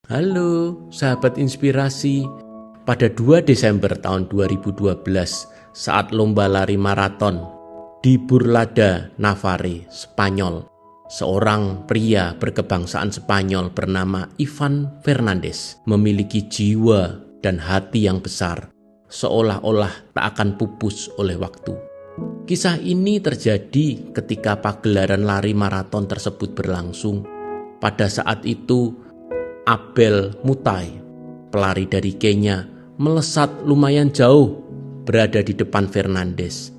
Halo, sahabat inspirasi. Pada 2 Desember tahun 2012, saat lomba lari maraton di Burlada, Navarre, Spanyol, seorang pria berkebangsaan Spanyol bernama Ivan Fernandez memiliki jiwa dan hati yang besar, seolah-olah tak akan pupus oleh waktu. Kisah ini terjadi ketika pagelaran lari maraton tersebut berlangsung. Pada saat itu, Abel Mutai, pelari dari Kenya, melesat lumayan jauh berada di depan Fernandez.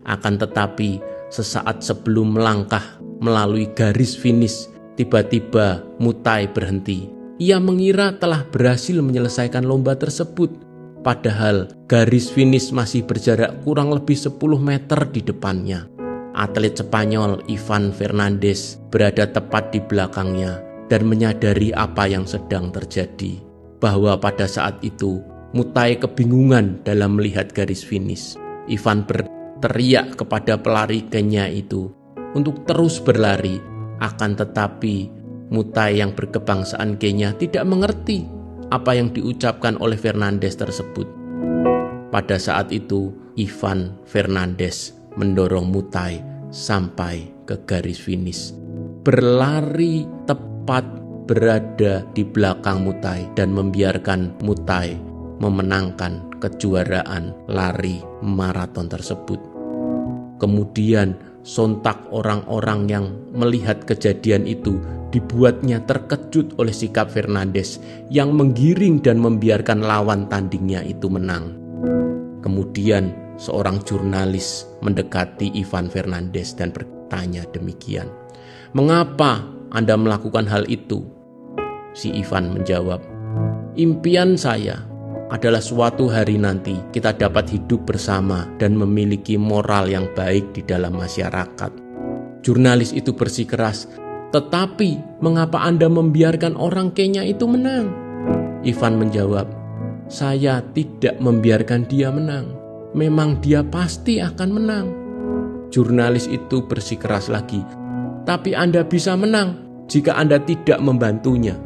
Akan tetapi, sesaat sebelum melangkah melalui garis finish, tiba-tiba Mutai berhenti. Ia mengira telah berhasil menyelesaikan lomba tersebut. Padahal garis finish masih berjarak kurang lebih 10 meter di depannya. Atlet Spanyol Ivan Fernandez berada tepat di belakangnya dan menyadari apa yang sedang terjadi. Bahwa pada saat itu, Mutai kebingungan dalam melihat garis finish. Ivan berteriak kepada pelari Kenya itu untuk terus berlari. Akan tetapi, Mutai yang berkebangsaan Kenya tidak mengerti apa yang diucapkan oleh Fernandez tersebut. Pada saat itu, Ivan Fernandez mendorong Mutai sampai ke garis finish. Berlari tepat berada di belakang Mutai dan membiarkan Mutai memenangkan kejuaraan lari maraton tersebut. Kemudian sontak orang-orang yang melihat kejadian itu dibuatnya terkejut oleh sikap Fernandez yang menggiring dan membiarkan lawan tandingnya itu menang. Kemudian seorang jurnalis mendekati Ivan Fernandez dan bertanya demikian, "Mengapa Anda melakukan hal itu?" Si Ivan menjawab, "Impian saya adalah suatu hari nanti kita dapat hidup bersama dan memiliki moral yang baik di dalam masyarakat." Jurnalis itu bersikeras, "Tetapi mengapa Anda membiarkan orang Kenya itu menang?" Ivan menjawab, "Saya tidak membiarkan dia menang. Memang dia pasti akan menang." Jurnalis itu bersikeras lagi, "Tapi Anda bisa menang jika Anda tidak membantunya."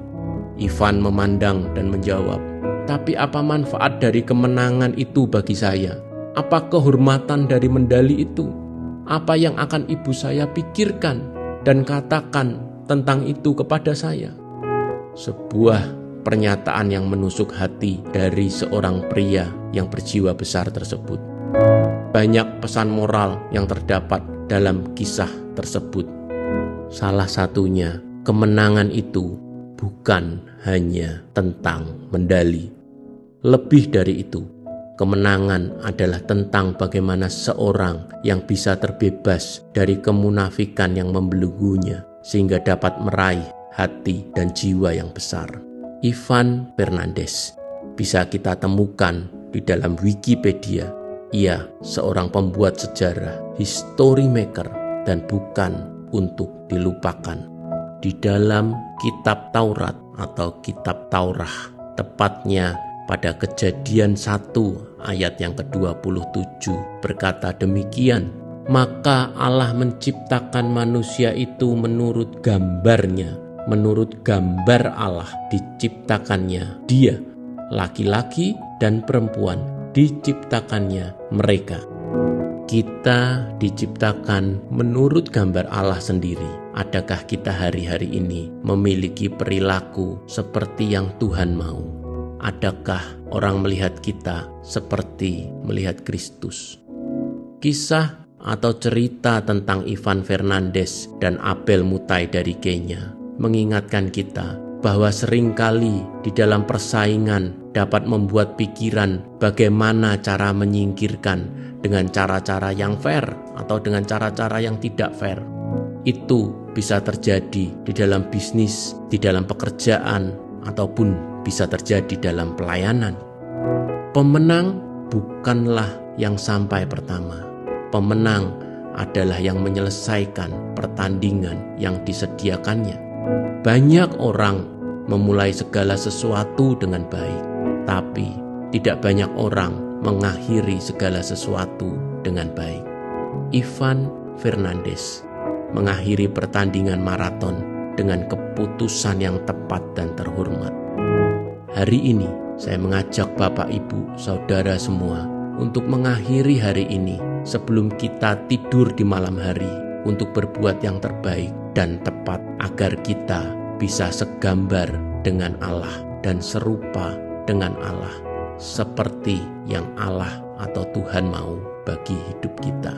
Ivan memandang dan menjawab, "Tapi apa manfaat dari kemenangan itu bagi saya? Apa kehormatan dari medali itu? Apa yang akan ibu saya pikirkan dan katakan tentang itu kepada saya?" Sebuah pernyataan yang menusuk hati dari seorang pria yang berjiwa besar tersebut. Banyak pesan moral yang terdapat dalam kisah tersebut. Salah satunya, kemenangan itu bukan hanya tentang medali. Lebih dari itu, kemenangan adalah tentang bagaimana seorang yang bisa terbebas dari kemunafikan yang membelenggunya sehingga dapat meraih hati dan jiwa yang besar. Ivan Fernandez bisa kita temukan di dalam Wikipedia. Ia seorang pembuat sejarah, history maker, dan bukan untuk dilupakan. Di dalam kitab Taurat atau kitab Taurah, tepatnya pada Kejadian 1 ayat yang ke-27 berkata demikian, "Maka Allah menciptakan manusia itu menurut gambarnya, menurut gambar Allah diciptakannya dia, laki-laki dan perempuan diciptakannya mereka." Kita diciptakan menurut gambar Allah sendiri. Adakah kita hari-hari ini memiliki perilaku seperti yang Tuhan mau? Adakah orang melihat kita seperti melihat Kristus? Kisah atau cerita tentang Ivan Fernandez dan Abel Mutai dari Kenya mengingatkan kita bahwa seringkali di dalam persaingan dapat membuat pikiran bagaimana cara menyingkirkan dengan cara-cara yang fair atau dengan cara-cara yang tidak fair. Itu bisa terjadi di dalam bisnis, di dalam pekerjaan, ataupun bisa terjadi dalam pelayanan. Pemenang bukanlah yang sampai pertama. Pemenang adalah yang menyelesaikan pertandingan yang disediakannya. Banyak orang memulai segala sesuatu dengan baik, tapi tidak banyak orang mengakhiri segala sesuatu dengan baik. Ivan Fernandez mengakhiri pertandingan maraton dengan keputusan yang tepat dan terhormat. Hari ini saya mengajak Bapak, Ibu, Saudara semua untuk mengakhiri hari ini sebelum kita tidur di malam hari, untuk berbuat yang terbaik dan tepat agar kita bisa segambar dengan Allah dan serupa dengan Allah, seperti yang Allah atau Tuhan mau bagi hidup kita.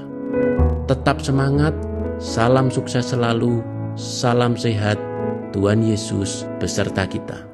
Tetap semangat, salam sukses selalu, salam sehat, Tuhan Yesus beserta kita.